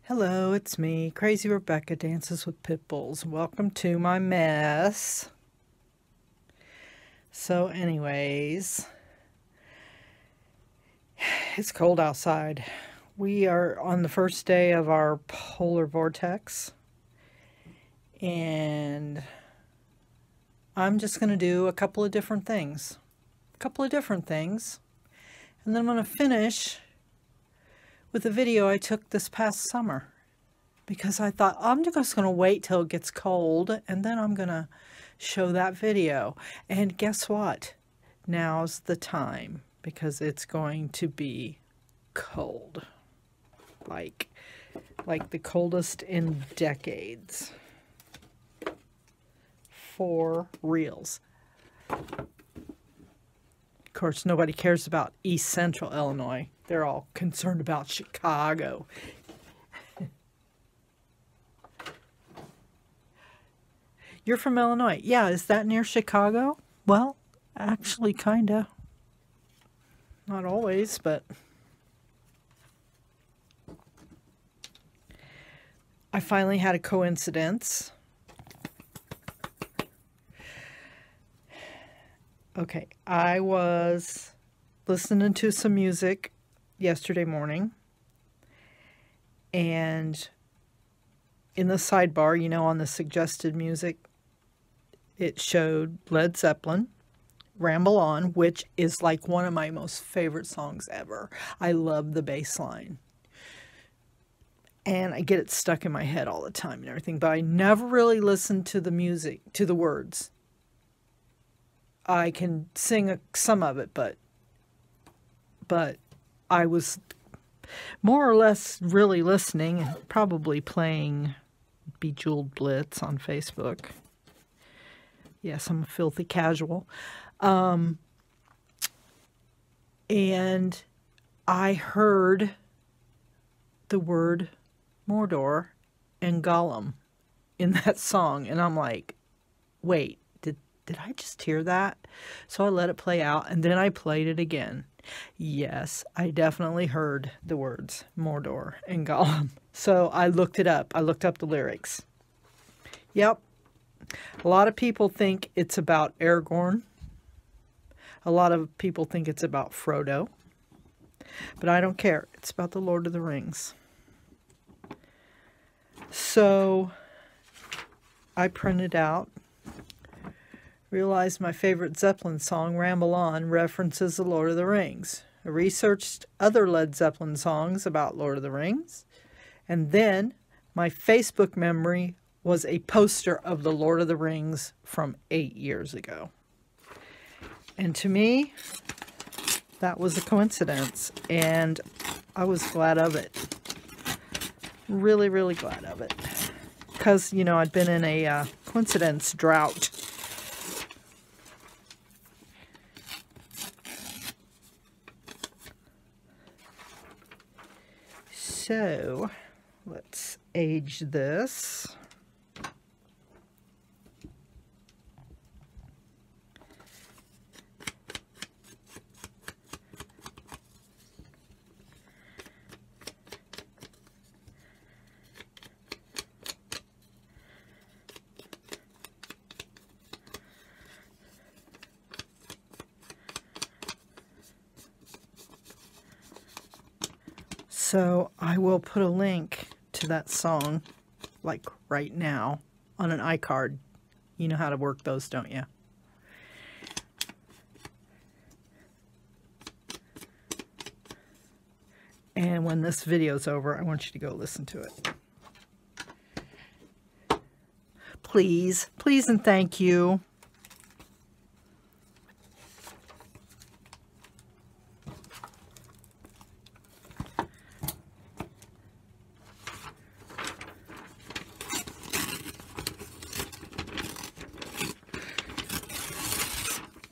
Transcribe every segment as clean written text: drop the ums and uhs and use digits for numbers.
Hello, it's me, Crazy Rebecca, Dances with Pitbulls. Welcome to my mess. So anyways, it's cold outside. We are on the first day of our polar vortex. And I'm just going to do a couple of different things. And then I'm going to finish with a video I took this past summer, because I thought I'm just going to wait till it gets cold and then I'm going to show that video. And guess what? Now's the time, because it's going to be cold. Like the coldest in decades. For reals. Of course, nobody cares about East Central Illinois. They're all concerned about Chicago. You're from Illinois. Yeah, is that near Chicago? Well, actually, kinda. Not always, but I finally had a coincidence. Okay, I was listening to some music yesterday morning, and in the sidebar, you know, on the suggested music, it showed Led Zeppelin, Ramble On, which is like one of my most favorite songs ever. I love the bass line. And I get it stuck in my head all the time and everything, but I never really listened to the music, to the words. I can sing some of it, but I was more or less really listening and probably playing Bejeweled Blitz on Facebook. Yes, I'm a filthy casual. And I heard the word Mordor and Gollum in that song, and I'm like, wait, did I just hear that? So I let it play out, and then I played it again. Yes, I definitely heard the words Mordor and Gollum. So I looked it up. I looked up the lyrics. Yep. A lot of people think it's about Aragorn. A lot of people think it's about Frodo. But I don't care. It's about the Lord of the Rings. So I printed out. Realized my favorite Zeppelin song, Ramble On, references the Lord of the Rings. I researched other Led Zeppelin songs about Lord of the Rings. And then my Facebook memory was a poster of the Lord of the Rings from 8 years ago. And to me, that was a coincidence. And I was glad of it. Really, really glad of it. Because, you know, I'd been in a coincidence drought. So, let's age this. So I will put a link to that song, like right now, on an iCard. You know how to work those, don't you? And when this video's over, I want you to go listen to it. Please, please and thank you.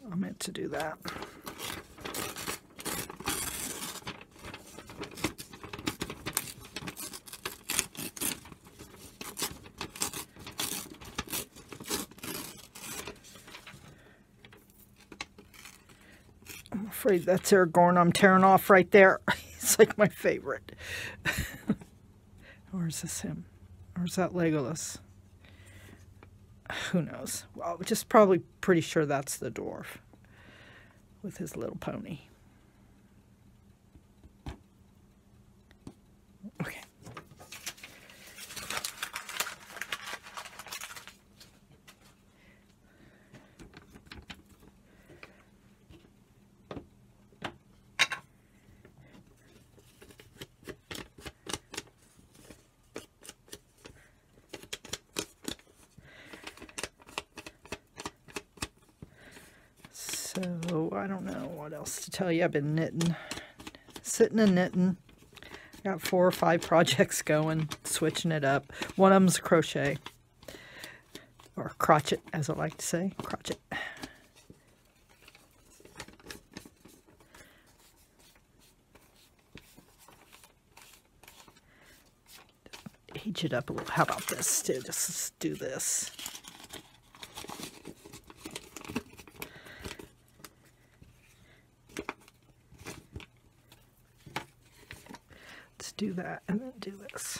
I meant to do that. I'm afraid that's Aragorn I'm tearing off right there. It's like my favorite. Or Or is this him? Or is that Legolas? Who knows? Well, just probably pretty sure that's the dwarf with his little pony. Okay. So, I don't know what else to tell you. I've been knitting, sitting and knitting. Got 4 or 5 projects going, switching it up. One of them's crochet, or crochet, as I like to say, crochet. Age it up a little. How about this too? Just do this. Do that and then do this.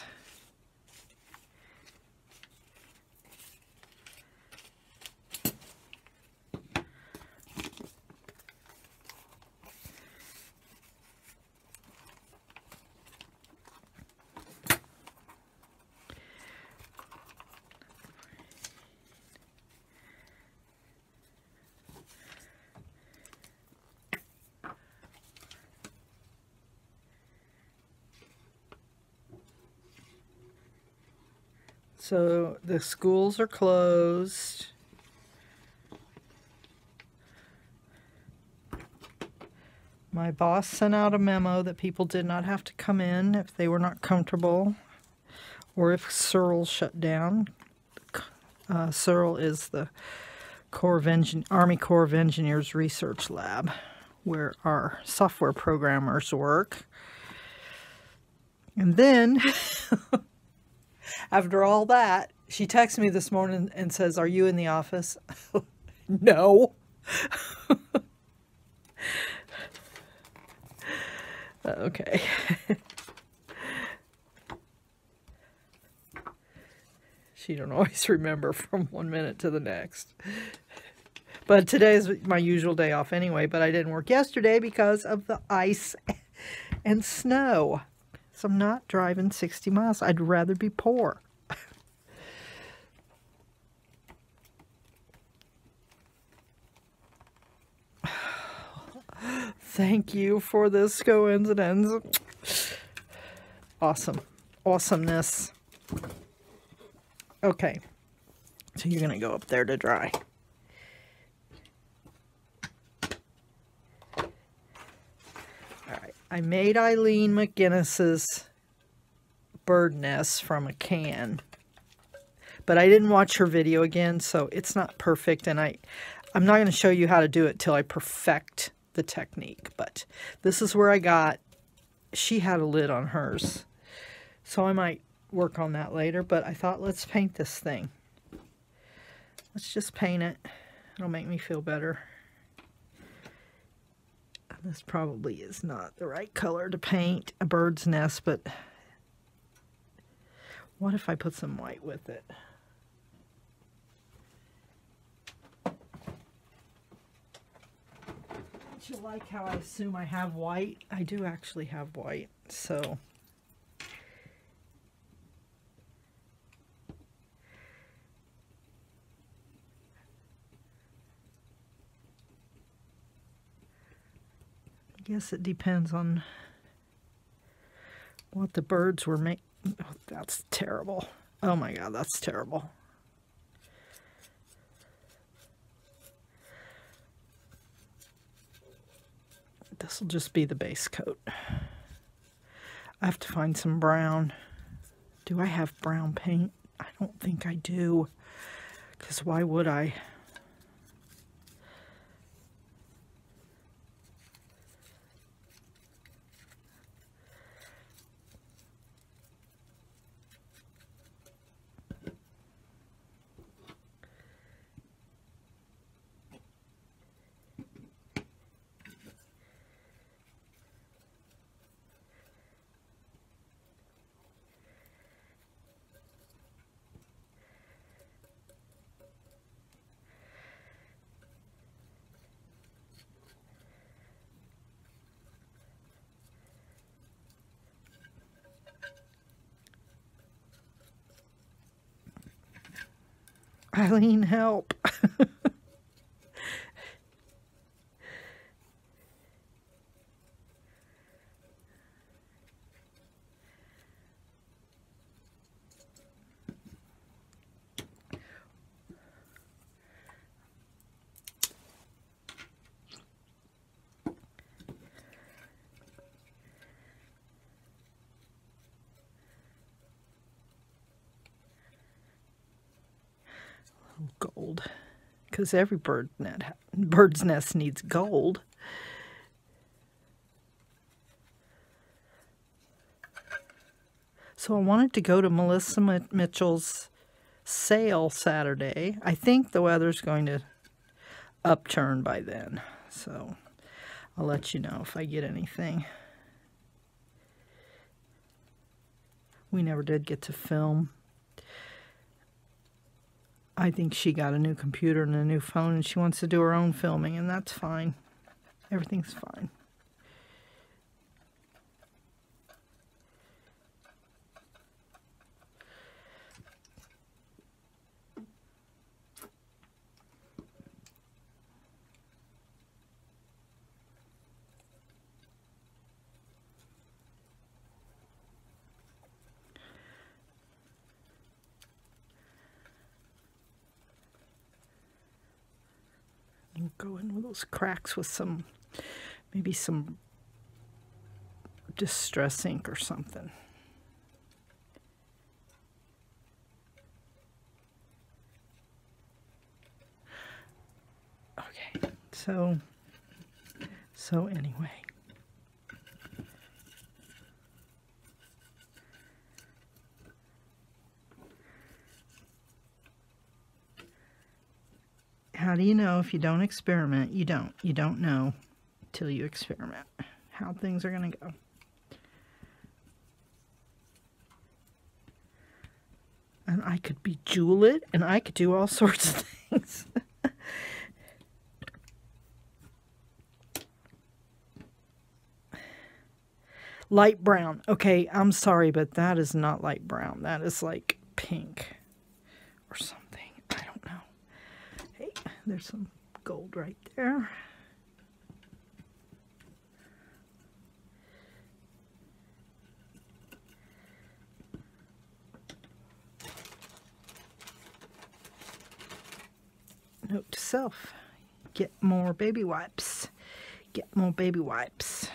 So the schools are closed. My boss sent out a memo that people did not have to come in if they were not comfortable or if Searle shut down. Searle is the Army Corps of Engineers Research Lab where our software programmers work. And then... After all that, she texted me this morning and says, "Are you in the office?" No. Okay. She don't always remember from one minute to the next. But today is my usual day off anyway, but I didn't work yesterday because of the ice and snow. So I'm not driving 60 miles. I'd rather be poor. Thank you for this coincidence. Awesome. Awesomeness. Okay. So you're going to go up there to dry. I made Eileen McGinnis's bird nest from a can, but I didn't watch her video again, so it's not perfect, and I'm not going to show you how to do it till I perfect the technique, but this is where I got, she had a lid on hers, so I might work on that later, but I thought, let's paint this thing. Let's just paint it. It'll make me feel better. This probably is not the right color to paint a bird's nest, but what if I put some white with it? Don't you like how I assume I have white? I do actually have white, so... I guess it depends on what the birds were making. Oh, that's terrible. Oh my God, that's terrible. This will just be the base coat. I have to find some brown. Do I have brown paint? I don't think I do, because why would I? Eileen, help. Gold, because every bird's nest needs gold. So I wanted to go to Melissa Mitchell's sale Saturday. I think the weather's going to upturn by then, so I'll let you know if I get anything. We never did get to film. I think she got a new computer and a new phone, and she wants to do her own filming, and that's fine. Everything's fine. Go in with those cracks with some, maybe some distress ink or something. Okay, so anyway. How do you know if you don't experiment? You don't know till you experiment how things are going to go. And I could bejewel it, and I could do all sorts of things. Light brown. Okay, I'm sorry, but that is not light brown. That is like pink or something. I don't know. Hey, there's some gold right there. Note to self, get more baby wipes. Get more baby wipes.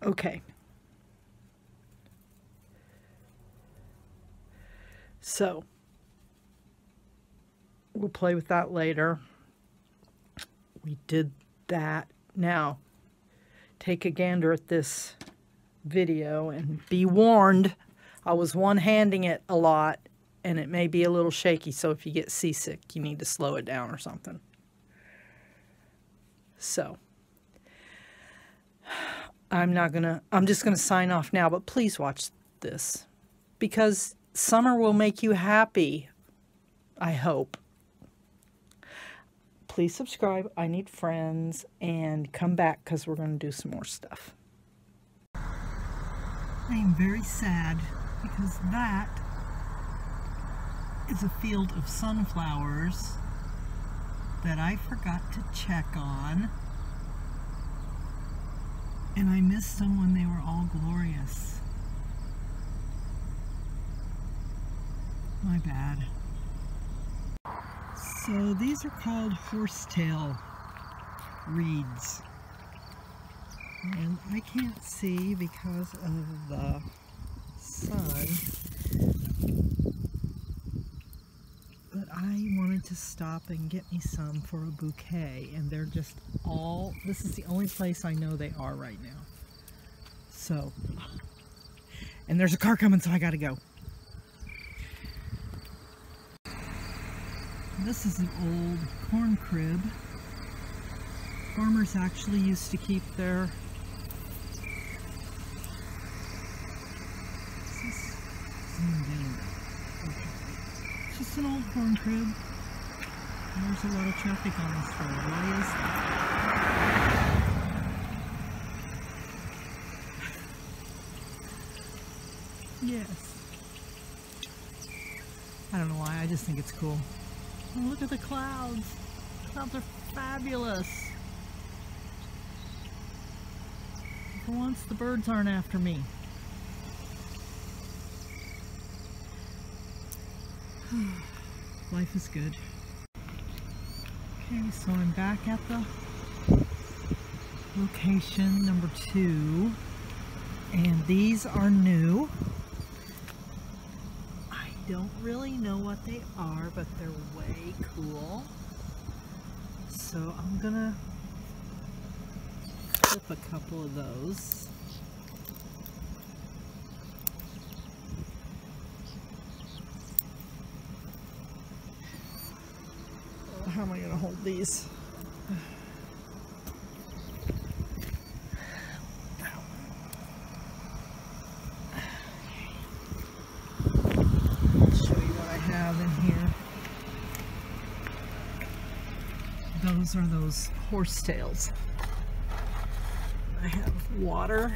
Okay. So, we'll play with that later. We did that. Now, take a gander at this video and be warned, I was one-handing it a lot and it may be a little shaky, so if you get seasick, you need to slow it down or something. So, I'm just gonna sign off now, but please watch this because summer will make you happy, I hope. Please subscribe. I need friends, and come back because we're going to do some more stuff. I am very sad because that is a field of sunflowers that I forgot to check on, and I missed them when they were all glorious. My bad. So these are called horsetail reeds. And I can't see because of the sun. But I wanted to stop and get me some for a bouquet. And they're just all, this is the only place I know they are right now. So, and there's a car coming, so I gotta go. This is an old corn crib. Farmers actually used to keep their There's an old corn crib. There's a lot of traffic on this road. Why is that? Yes. I don't know why, I just think it's cool. Oh, look at the clouds. Clouds are fabulous. For once, the birds aren't after me. Life is good. Okay, so I'm back at the location number 2, and these are new. I don't really know what they are, but they're way cool. So I'm gonna flip a couple of those. How am I going to hold these? I'll show you what I have in here. Those are those horsetails. I have water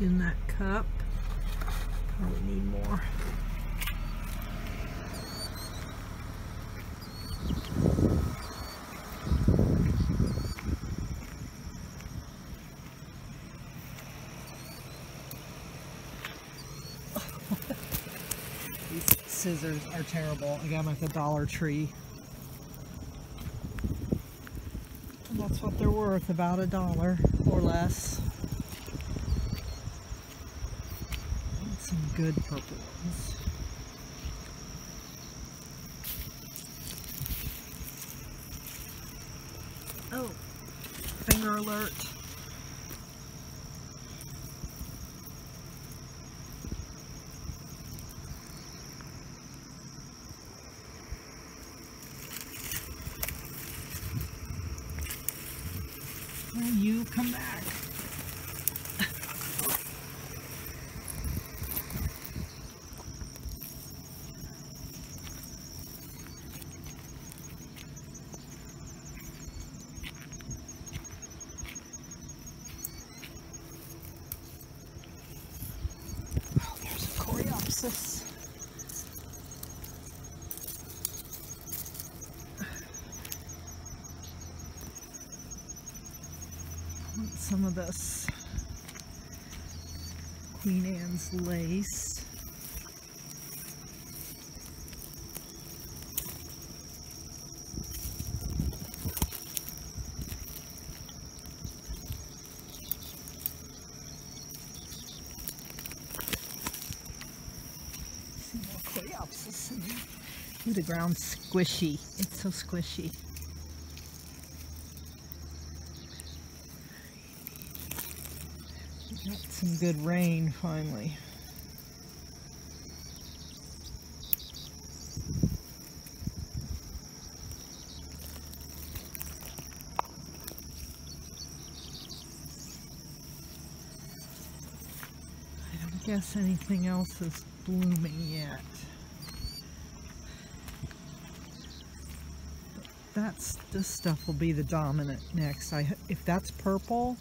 in that cup. Probably need more. These scissors are terrible. I got them at the Dollar Tree. And that's what they're worth, about $1 or less. And some good purple ones. Oh, finger alert. You come back. Oh, there's a coreopsis. Some of this Queen Anne's lace. Some more coreopsis in there. Ooh, the ground's squishy. It's so squishy. Got some good rain finally. I don't guess anything else is blooming yet. This stuff will be the dominant next. If that's purple,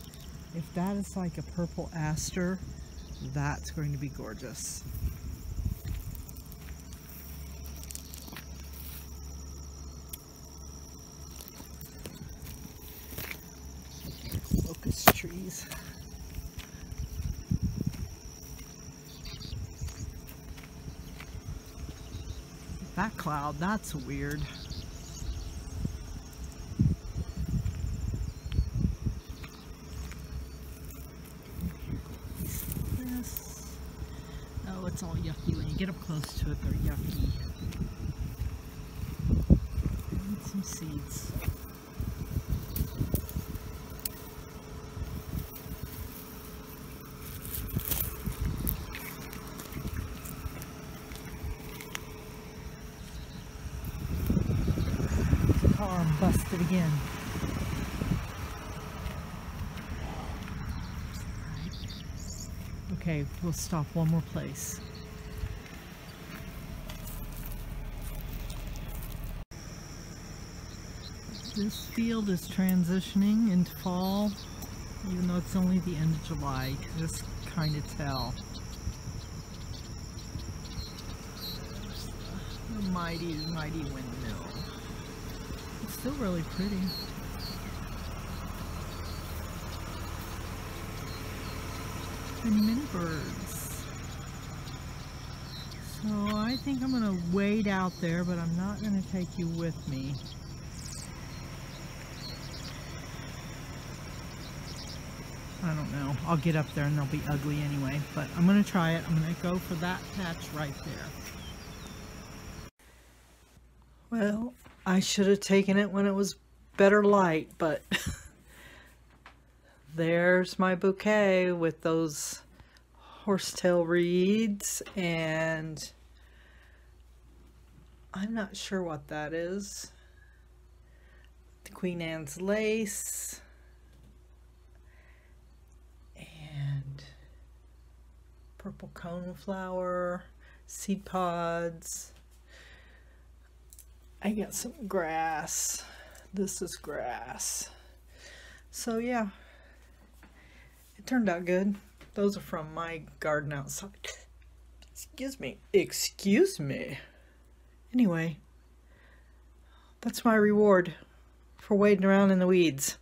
if that is like a purple aster, that's going to be gorgeous. Locust trees. That cloud, that's weird. It's all yucky. When you get up close to it, they're yucky. And some seeds. The arm busted again. Okay, we'll stop one more place. This field is transitioning into fall, even though it's only the end of July. You can just kind of tell. There's the mighty, mighty windmill. It's still really pretty. And many birds. So I think I'm going to wade out there, but I'm not going to take you with me. I don't know. I'll get up there and they'll be ugly anyway, but I'm going to try it. I'm going to go for that patch right there. Well, I should have taken it when it was better light, but there's my bouquet with those horsetail reeds, and I'm not sure what that is. The Queen Anne's lace. And purple coneflower, seed pods. I got some grass. This is grass. So yeah, it turned out good. Those are from my garden outside. Excuse me. Excuse me. Anyway, that's my reward for wading around in the weeds.